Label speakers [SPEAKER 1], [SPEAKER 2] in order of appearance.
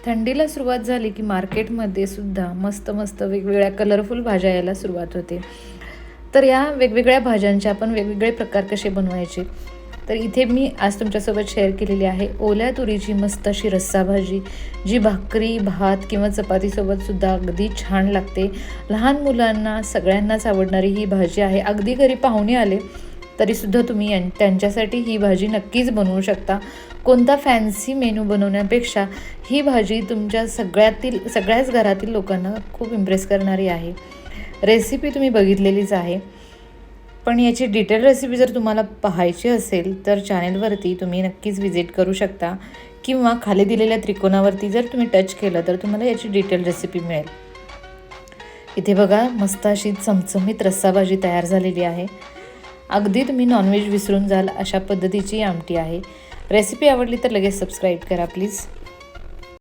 [SPEAKER 1] थंडीला सुरुवात झाली की मार्केटमध्ये सुद्धा मस्त मस्त वेगवेगळ्या कलरफुल भाज्या यायला सुरुवात होते. तर या वेगवेगळ्या भाज्यांचे आपण वेगवेगळे प्रकार कसे बनवायचे, तर इथे मी आज तुमच्यासोबत शेअर केलेली आहे ओल्या तुरीची मस्त अशी रस्सा भाजी, जी भाकरी, भात किंवा चपातीसोबतसुद्धा अगदी छान लागते. लहान मुलांना सगळ्यांनाच आवडणारी ही भाजी आहे. अगदी घरी पाहुणे आले तरीसुद्धा तुम्ही त्यांच्यासाठी ही भाजी नक्कीच बनवू शकता. कोणता फॅन्सी मेनू बनवण्यापेक्षा ही भाजी तुमच्या सगळ्याच घरातील लोकांना खूप इम्प्रेस करणारी आहे. रेसिपी तुम्ही बघितलेलीच आहे, पण याची डिटेल रेसिपी जर तुम्हाला पाहायची असेल तर चॅनेलवरती तुम्ही नक्कीच विजिट करू शकता किंवा खाली दिलेल्या त्रिकोणावरती जर तुम्ही टच केलं तर तुम्हाला याची डिटेल रेसिपी मिळेल. इथे बघा मस्त अशी चमचमीत रस्सा भाजी तयार झालेली आहे. अगदी तुम्ही नॉनव्हेज विसरून जाल अशा पद्धतीची आमटी आहे. रेसिपी आवडली तर लगेच सबस्क्राईब करा प्लीज.